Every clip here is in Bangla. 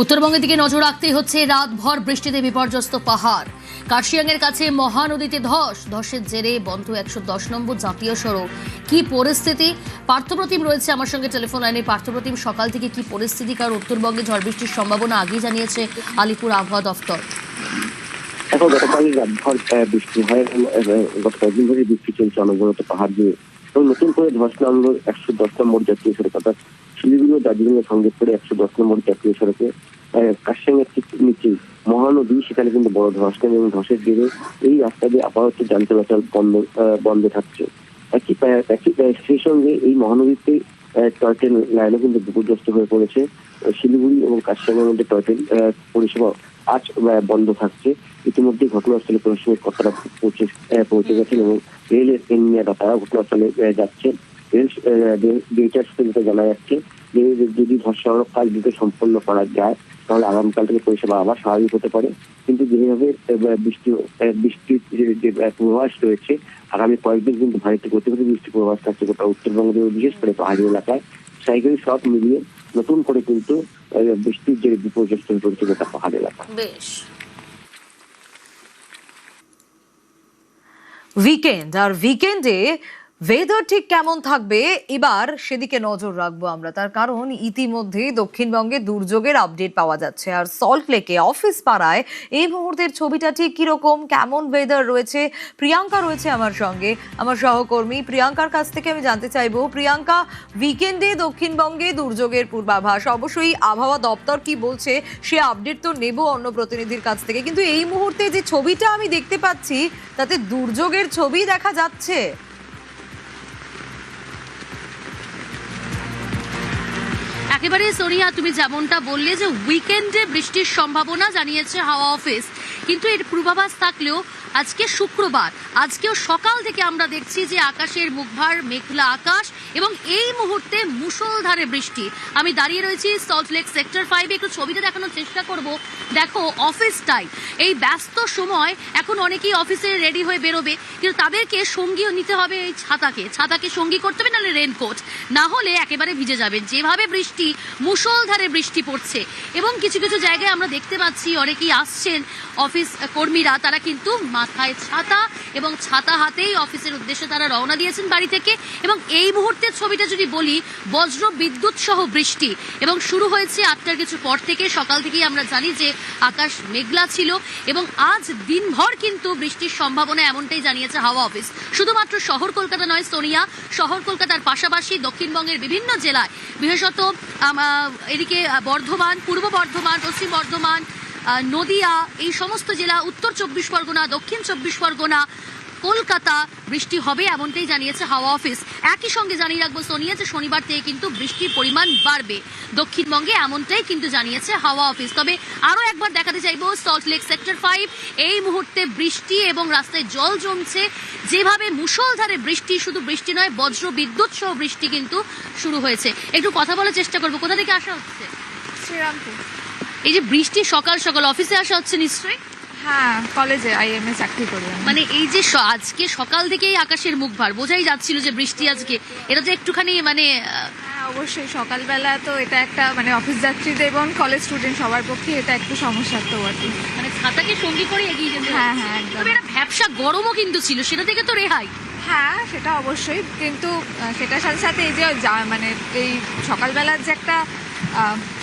উত্তরবঙ্গের দিকে নজর রাখতে হচ্ছে রাতভর বৃষ্টিতে বিপর্যস্ত পাহাড়। কার্শিয়াংয়ের কাছে মহানদীতে ধসের জেরে বন্ধ 110 নম্বর জাতীয় সড়ক। কি পরিস্থিতি? পার্থপ্রতিম রয়েছে আমার সঙ্গে টেলিফোন লাইনে। পার্থপ্রতিম, সকাল থেকে কি পরিস্থিতি? কারণ উত্তরবঙ্গে ঝড় বৃষ্টির সম্ভাবনা আগেই জানিয়েছে আলিপুর আবহাওয়া দফতর। এখন গতকাল রাতভর বৃষ্টি হয়, গত কয়েকদিন ধরে বৃষ্টি চলছে অনবরত পাহাড় দিয়ে, এবং নতুন করে ধস নামলো 110 নম্বর জাতীয় সড়ক, অর্থাৎ শিলিগুড়ি ও দার্জিলিং এর সঙ্গে করে 110 নম্বর জাতীয় সড়কে কার্শিয়াংয়ের ঠিক নিচে মহানদী, সেখানে কিন্তু বড় ধস নামে এবং ধসের জেরে এই রাস্তা দিয়ে আপাতত যান চলাচল বন্ধ থাকছে। সেই সঙ্গে এই মহানদীতে টয় ট্রেন লাইনও কিন্তু বিপর্যস্ত হয়ে পড়েছে। শিলিগুড়ি এবং কার্শিয়াংয়ের মধ্যে টয় ট্রেন পরিষেবা আজ বন্ধ থাকছে। ইতিমধ্যে ঘটনাস্থলে প্রশাসনিক কর্তারা পৌঁছে গেছেন এবং রেলের ইঞ্জিনিয়াররা তারা ঘটনাস্থলে যাচ্ছেন। রেল ডেটার সাথে যেটা জানা যাচ্ছে যে যদি ধস সরানোর কাজ দ্রুত সম্পন্ন করা যায় তাহলে আগামীকাল থেকে পরিষেবা আবার স্বাভাবিক হতে পারে। কিন্তু যেভাবে বৃষ্টির যে পূর্বাভাস রয়েছে, আগামী কয়েকদিন কিন্তু ভারী থেকে অতি ভারী বৃষ্টির পূর্বাভাস থাকছে গোটা উত্তরবঙ্গের, বিশেষ করে পাহাড়ি এলাকায়। সাইকেল সব মিলিয়ে নতুন করে কিন্তু বৃষ্টির যে বিপর্যস্ত হয়ে পড়েছে গোটা পাহাড় এলাকা। বেশ, উইকেন্ড আর উইকেন্ডে ওয়েদার ঠিক কেমন থাকবে এবার সেদিকে নজর রাখবো আমরা। তার কারণ ইতিমধ্যে দক্ষিণবঙ্গে দুর্যোগের আপডেট পাওয়া যাচ্ছে, আর সল্ট লেকে অফিস পাড়ায় এই মুহূর্তের ছবিটা ঠিক কিরকম, কেমন ওয়েদার রয়েছে। প্রিয়াঙ্কা রয়েছে আমার সঙ্গে, আমার সহকর্মী। প্রিয়াঙ্কার কাছ থেকে আমি জানতে চাইবো, প্রিয়াঙ্কা, উইকেন্ডে দক্ষিণবঙ্গে দুর্যোগের পূর্বাভাস, অবশ্যই আবহাওয়া দপ্তর কি বলছে সে আপডেট তো নেব অন্য প্রতিনিধির কাছ থেকে, কিন্তু এই মুহূর্তে যে ছবিটা আমি দেখতে পাচ্ছি তাতে দুর্যোগের ছবি দেখা যাচ্ছে। একেবারে সোনিয়া, তুমি যেমনটা বললে যে উইকেন্ডে বৃষ্টির সম্ভাবনা জানিয়েছে হাওয়া অফিস, কিন্তু এর পূর্বাভাস থাকলেও আজকে শুক্রবার, আজকেও সকাল থেকে আমরা দেখছি যে আকাশের মুখভার মেঘলা আকাশ এবং এই মুহূর্তে মুষলধারে বৃষ্টি। আমি দাঁড়িয়ে রয়েছি সল্ট লেক সেক্টর 5, একটু ছবিটা দেখানোর চেষ্টা করব। দেখো, অফিস টাইম, এই ব্যস্ত সময় এখন অনেকেই অফিসে রেডি হয়ে বেরোবে, কিন্তু তাদেরকে সঙ্গীও নিতে হবে এই ছাতাকে সঙ্গী করতে হবে, নাহলে রেনকোট, না হলে একেবারে ভিজে যাবে। যেভাবে বৃষ্টি, মুষলধারে বৃষ্টি পড়ছে এবং কিছু কিছু জায়গায় আমরা দেখতে পাচ্ছি অনেকেই আসছেন অফিস কর্মীরা, তারা কিন্তু মাথায় ছাতা এবং ছাতা হাতেই অফিসের উদ্দেশ্যে তারা রওনা দিয়েছেন বাড়ি থেকে। এবং এই মুহূর্তের ছবিটা যদি বলি, বজ্র বিদ্যুৎ সহ বৃষ্টি এবং শুরু হয়েছে 8টার কিছু পর থেকে। সকাল থেকেই আমরা জানি যে আকাশ মেঘলা ছিল এবং আজ দিনভর কিন্তু বৃষ্টির সম্ভাবনা এমনটাই জানিয়েছে হাওয়া অফিস। শুধুমাত্র শহর কলকাতা নয় সোনিয়া, শহর কলকাতার পাশাপাশি দক্ষিণবঙ্গের বিভিন্ন জেলায়, বিশেষত এদিকে বর্ধমান, পূর্ব বর্ধমান, পশ্চিম বর্ধমান, নদিয়া, এই সমস্ত জেলা, উত্তর 24 পরগনা, দক্ষিণ 24 পরগনা, কলকাতা বৃষ্টি হবে এমনটাই জানিয়েছে হাওয়া অফিস। একই সঙ্গে জানিয়ে রাখবো সোনিয়া যে শনিবার থেকে কিন্তু বৃষ্টির পরিমাণ বাড়বে দক্ষিণবঙ্গে, এমনটাই কিন্তু জানিয়েছে হাওয়া অফিস। তবে আরো একবার দেখাতে চাইবো সল্ট লেক সেক্টর 5, এই মুহূর্তে বৃষ্টি এবং রাস্তায় জল জমছে। যেভাবে মুষলধারে বৃষ্টি, শুধু বৃষ্টি নয়, বজ্র বিদ্যুৎ সহ বৃষ্টি কিন্তু শুরু হয়েছে। একটু কথা বলার চেষ্টা করবো। কোথা থেকে আসা হচ্ছে? শ্রীরামপুর। এই যে বৃষ্টি, সকাল সকাল অফিসে আসা হচ্ছে নিশ্চয়ই? হ্যাঁ, কলেজে আইএমএ চাকরি করি আমি। মানে এই যে আজকে সকাল থেকেই আকাশের মুখভার, বোঝাই যাচ্ছিল যে বৃষ্টি আজকে, এটা তো একটুখানি মানে হ্যাঁ, অবশ্যই সকালবেলা তো এটা একটা মানে অফিস যাত্রীদের এবং কলেজ স্টুডেন্ট সবার পক্ষে এটা একটু সমস্যার তো বটে। মানে ছাতাকে সঙ্গী করে এগিয়ে যেতে হ্যাঁ হচ্ছে। হ্যাঁ, একদম। তবে এটা ভ্যাপসা গরমও কিন্তু ছিল, সেটা থেকে তো রেহাই। হ্যাঁ, সেটা অবশ্যই, কিন্তু সেটার সাথে সাথে এই যে মানে এই সকালবেলার যে একটা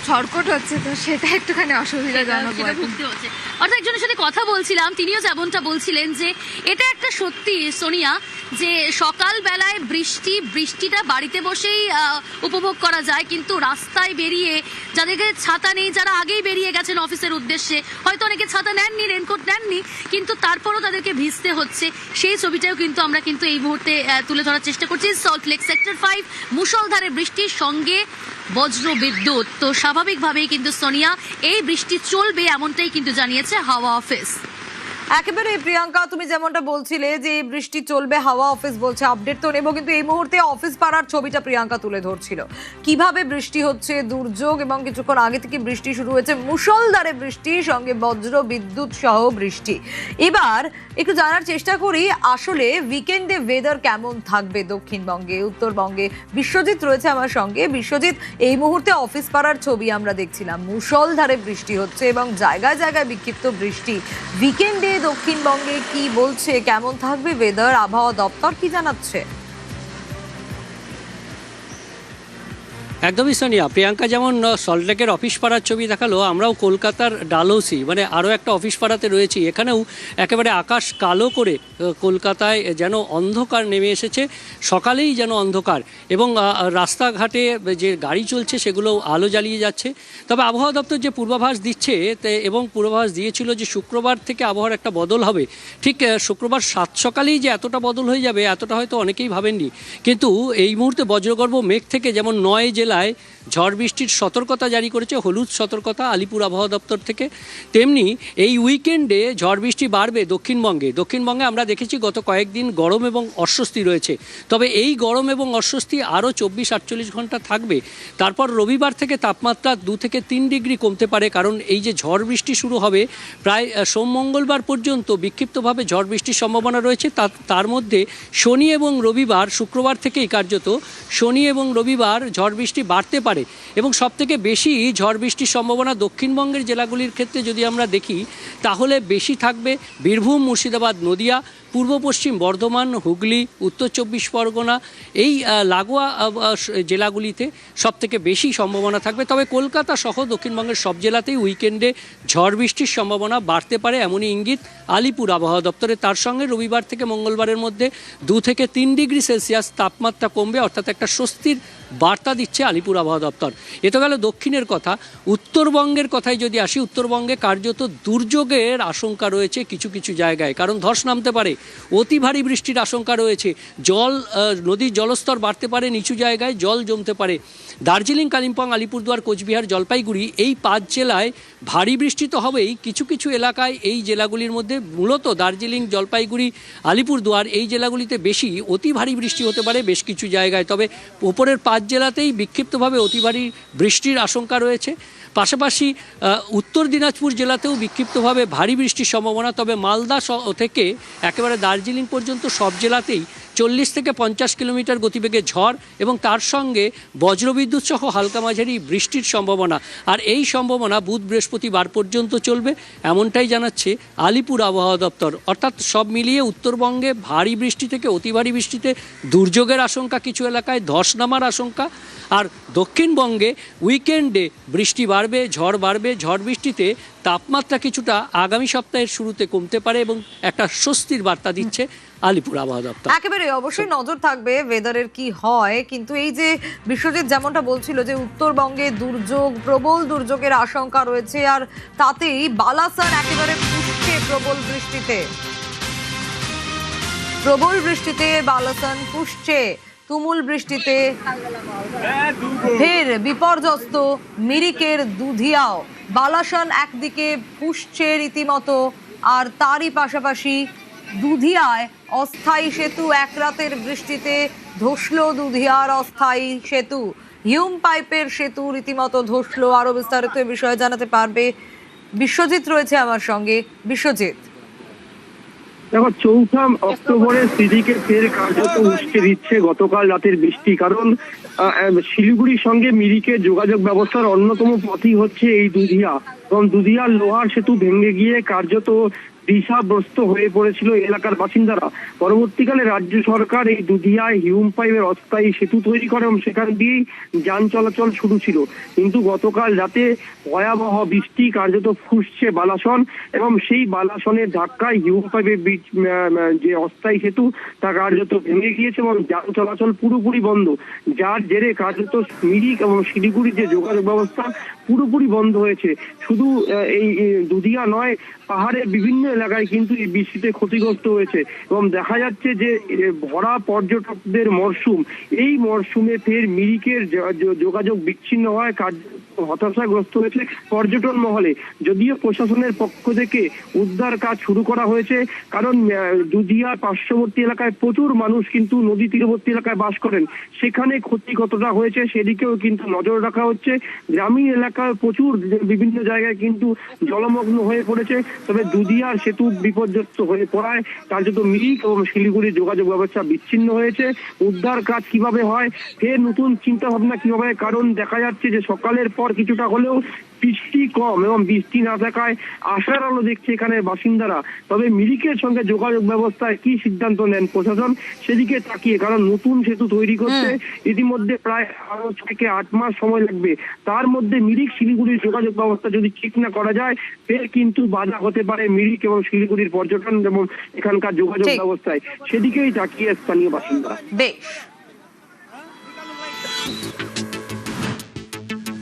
ছটফট হচ্ছে, তো সেটা একটুখানি অসুবিধাজনক। অর্থাৎ একজনের সাথে কথা বলছিলাম, তিনিও যেমনটা বলছিলেন যে এটা একটা সত্যি সোনিয়া, যে সকালবেলায় বৃষ্টিটা বাড়িতে বসেই উপভোগ করা যায়, কিন্তু রাস্তায় বেরিয়ে যাদেরকে ছাতা নেই, যারা আগেই বেরিয়ে গেছেন অফিসের উদ্দেশ্যে, হয়তো অনেকে ছাতা নেননি, রেনকোট নেননি, কিন্তু তারপরও তাদেরকে ভিজতে হচ্ছে, সেই ছবিটাও কিন্তু আমরা কিন্তু এই মুহূর্তে তুলে ধরার চেষ্টা করছি। সল্ট লেক সেক্টর 5, মুষলধারে বৃষ্টির সঙ্গে বজ্র বিদ্যুৎ। তো স্বাভাবিকভাবেই কিন্তু সোনিয়া এই বৃষ্টি চলবে এমনটাই কিন্তু জানিয়েছে হাওয়া অফিস। একেবারে প্রিয়াঙ্কা, তুমি যেমনটা বলছিলে যে এই বৃষ্টি চলবে, হাওয়া অফিস বলছে, আপডেট তো নেবো, কিন্তু এই মুহূর্তে অফিস পাড়ার ছবিটা প্রিয়াঙ্কা তুলে ধরছিল কিভাবে বৃষ্টি হচ্ছে, দুর্যোগ, এবং কিছুক্ষণ আগে থেকে বৃষ্টি শুরু হয়েছে, মুষলধারে বৃষ্টি, সঙ্গে বজ্র বিদ্যুৎ সহ বৃষ্টি। এবার একটু জানার চেষ্টা করি আসলে উইকেন্ডে ওয়েদার কেমন থাকবে দক্ষিণবঙ্গে, উত্তরবঙ্গে। বিশ্বজিৎ রয়েছে আমার সঙ্গে। বিশ্বজিৎ, এই মুহূর্তে অফিস পাড়ার ছবি আমরা দেখছিলাম, মুষলধারে বৃষ্টি হচ্ছে এবং জায়গায় জায়গায় বিক্ষিপ্ত বৃষ্টি। উইকেন্ডে দক্ষিণবঙ্গে কি বলছে, কেমন থাকবে ওয়েদার, আবহাওয়া দপ্তর কি জানাচ্ছে? একদমই সোনিয়া, প্রিয়াঙ্কা যেমন সল্টলেকের অফিস পাড়ার ছবি দেখালো, আমরাও কলকাতার ডালহৌসি মানে আরও একটা অফিস পাড়াতে রয়েছি। এখানেও একেবারে আকাশ কালো করে কলকাতায় যেন অন্ধকার নেমে এসেছে, সকালেই যেন অন্ধকার, এবং রাস্তাঘাটে যে গাড়ি চলছে সেগুলো আলো জ্বালিয়ে যাচ্ছে। তবে আবহাওয়া দপ্তর যে পূর্বাভাস দিচ্ছে এবং পূর্বাভাস দিয়েছিল যে শুক্রবার থেকে আবহাওয়ার একটা বদল হবে, ঠিক শুক্রবার সাত সকালেই যে এতটা বদল হয়ে যাবে এতটা হয়তো অনেকেই ভাবেননি। কিন্তু এই মুহূর্তে বজ্রগর্ভ মেঘ থেকে যেমন 9 জেলায় ঝড় বৃষ্টির সতর্কতা জারি করেছে, হলুদ সতর্কতা আলিপুর আবহাওয়া দপ্তর থেকে, তেমনি এই উইকেন্ডে ঝড় বৃষ্টি বাড়বে দক্ষিণবঙ্গে। আমরা দেখেছি গত কয়েকদিন গরম এবং অস্বস্তি রয়েছে, তবে এই গরম এবং অস্বস্তি আরও 24-48 ঘন্টা থাকবে। তারপর রবিবার থেকে তাপমাত্রা 2 থেকে 3 ডিগ্রি কমতে পারে, কারণ এই যে ঝড় বৃষ্টি শুরু হবে প্রায় সোম মঙ্গলবার পর্যন্ত বিক্ষিপ্তভাবে ঝড় বৃষ্টির সম্ভাবনা রয়েছে। তার মধ্যে শনি এবং রবিবার, শুক্রবার থেকেই কার্যত শনি এবং রবিবার ঝড় বৃষ্টি বাড়তে পারে, এবং সবথেকে বেশি ঝড় বৃষ্টির সম্ভাবনা দক্ষিণবঙ্গের জেলাগুলির ক্ষেত্রে যদি আমরা দেখি তাহলে বেশি থাকবে বীরভূম, মুর্শিদাবাদ, নদিয়া, পূর্ব পশ্চিম বর্ধমান, হুগলি, উত্তর 24 পরগনা, এই লাগোয়া জেলাগুলিতে সবথেকে বেশি সম্ভাবনা থাকবে। তবে কলকাতা সহ দক্ষিণবঙ্গের সব জেলাতেই উইকেন্ডে ঝড় বৃষ্টির সম্ভাবনা বাড়তে পারে, এমনই ইঙ্গিত আলিপুর আবহাওয়া দপ্তরে। তার সঙ্গে রবিবার থেকে মঙ্গলবারের মধ্যে 2 থেকে 3 ডিগ্রি সেলসিয়াস তাপমাত্রা কমবে, অর্থাৎ একটা স্বস্তির বার্তা দিচ্ছে আলিপুর আবহাওয়া দপ্তর। এ তো গেল দক্ষিণের কথা। উত্তরবঙ্গের কথায় যদি আসি, উত্তরবঙ্গে কার্যত দুর্যোগের আশঙ্কা রয়েছে কিছু কিছু জায়গায়, কারণ ধস নামতে পারে, অতি ভারী বৃষ্টির আশঙ্কা রয়েছে, নদীর জলস্তর বাড়তে পারে, নিচু জায়গায় জল জমতে পারে। দার্জিলিং, কালিম্পং, আলিপুরদুয়ার, কোচবিহার, জলপাইগুড়ি, এই 5 জেলায় ভারী বৃষ্টি তো হবেই, কিছু কিছু এলাকায় এই জেলাগুলির মধ্যে মূলত দার্জিলিং, জলপাইগুড়ি, আলিপুরদুয়ার এই জেলাগুলিতে বেশি অতি ভারী বৃষ্টি হতে পারে বেশ কিছু জায়গায়। তবে ওপরের 5 জেলাতেই বিক্ষিপ্তভাবে অতি ভারী বৃষ্টির আশঙ্কা রয়েছে। পাশাপাশি উত্তর দিনাজপুর জেলাতেও বিক্ষিপ্তভাবে ভারী বৃষ্টির সম্ভাবনা। তবে মালদা থেকে একেবারে দার্জিলিং পর্যন্ত সব জেলাতেই 40 থেকে 50 কিলোমিটার গতিবেগে ঝড় এবং তার সঙ্গে বজ্রবিদ্যুৎ সহ হালকা মাঝারি বৃষ্টির সম্ভাবনা। আর এই সম্ভাবনা বুধ বৃহস্পতিবার পর্যন্ত চলবে, এমনটাই জানাচ্ছে আলিপুর আবহাওয়া দপ্তর। অর্থাৎ সব মিলিয়ে উত্তরবঙ্গে ভারী বৃষ্টি থেকে অতি ভারী বৃষ্টিতে দুর্যোগের আশঙ্কা, কিছু এলাকায় ধস নামার আশঙ্কা। আর দক্ষিণবঙ্গে উইকেন্ডে বৃষ্টি বাড়বে, ঝড় বৃষ্টিতে তাপমাত্রা কিছুটা আগামী সপ্তাহের শুরুতে কমতে পারে এবং একটা স্বস্তির বার্তা দিচ্ছে আলিপুর আবহাওয়া দপ্তর। একেবারে অবশ্যই নজর থাকবে ওয়েদারের কি হয়, কিন্তু এই যে বিশ্বজিৎ যেমনটা বলছিল যে উত্তরবঙ্গে দুর্যোগ, প্রবল দুর্যোগের আশঙ্কা রয়েছে, আর তাতেই বালাসন একেবারে পুষছে প্রবল বৃষ্টিতে বালাসন পুষছে, তুমুল বৃষ্টিতে ফের বিপর্যস্ত মিরিকের দুধিয়াও। বালাসন একদিকে পুষছে রীতিমতো, আর তারই পাশাপাশি দুধিয়ায় অস্থায়ী সেতু, এক রাতের বৃষ্টিতে ধসলো দুধিয়ার অস্থায়ী সেতু, হিউম পাইপের সেতু রীতিমতো ধসলো। আরো বিস্তারিত এ বিষয়ে জানাতে পারবে বিশ্বজিৎ রয়েছে আমার সঙ্গে। বিশ্বজিৎ, দেখো, 4 অক্টোবরে স্মৃতিকে ফের কার্যত উস্কে দিচ্ছে গতকাল রাতের বৃষ্টি, কারণ শিলিগুড়ির সঙ্গে মিরিকের যোগাযোগ ব্যবস্থার অন্যতম পথই হচ্ছে এই দুধিয়া, এবং দুধিয়ার লোহার সেতু ভেঙে গিয়ে কার্যত দিশাগ্রস্ত হয়ে পড়েছিল এলাকার বাসিন্দারা। পরবর্তীকালে রাজ্য সরকার এই দুধিয়ায় হিউম পাইপের অস্থায়ী সেতু তৈরি করে এবং সেখান দিয়েই যান চলাচল শুরু ছিল। কিন্তু গতকাল রাতে ভয়াবহ বৃষ্টি, কার্যত ফুসছে বালাসন, এবং সেই বালাসনের ধাক্কায় হিউম পাইপের যে অস্থায়ী সেতু তা কার্যত ভেঙে গিয়েছে এবং যান চলাচল পুরোপুরি বন্ধ, যার জেরে কার্যত মিরিক এবং শিলিগুড়ির যে যোগাযোগ ব্যবস্থা পুরোপুরি বন্ধ হয়েছে। শুধু এই দুধিয়া নয়, পাহাড়ের বিভিন্ন এলাকায় কিন্তু এই বৃষ্টিতে ক্ষতিগ্রস্ত হয়েছে, এবং দেখা যাচ্ছে যে ভরা পর্যটকদের মরশুম, এই মরশুমে ফের মিরিকের যোগাযোগ বিচ্ছিন্ন হয়, হতাশাগ্রস্ত হয়েছে পর্যটন মহলে। যদিও প্রশাসনের পক্ষ থেকে উদ্ধার কাজ শুরু করা হয়েছে, কারণ দুধিয়ার পার্শ্ববর্তী এলাকায় প্রচুর মানুষ কিন্তু নদী তীরবর্তী এলাকায় বাস করেন, সেখানে ক্ষতি কতটা হয়েছে সেদিকেও কিন্তু নজর রাখা হচ্ছে। গ্রামীণ এলাকায় প্রচুর বিভিন্ন জায়গায় কিন্তু জলমগ্ন হয়ে পড়েছে, তবে দুধিয়ার সেতু বিপর্যস্ত হয়ে পড়ায় কার্যত মিরিক এবং শিলিগুড়ির যোগাযোগ ব্যবস্থা বিচ্ছিন্ন হয়েছে। উদ্ধার কাজ কিভাবে হয়, ফের নতুন চিন্তা ভাবনা কিভাবে, কারণ দেখা যাচ্ছে যে সকালের পর কিছুটা হলেও বৃষ্টি কম এবং বৃষ্টি না থাকায় আশার আলো দেখছে এখানে বাসিন্দারা। তবে মিরিকের সঙ্গে যোগাযোগ ব্যবস্থায় কি সিদ্ধান্ত নেন প্রশাসন সেদিকে তাকিয়ে, কারণ নতুন সেতু তৈরি করতে ইতিমধ্যে প্রায় 6 থেকে 8 মাস সময় লাগবে। তার মধ্যে মিরিক শিলিগুড়ির যোগাযোগ ব্যবস্থা যদি ঠিক না করা যায়, ফের কিন্তু বাধা হতে পারে মিরিক এবং শিলিগুড়ির পর্যটন এবং এখানকার যোগাযোগ ঠিক। ব্যবস্থায়, সেদিকেই তাকিয়ে স্থানীয় বাসিন্দারা। বেশ।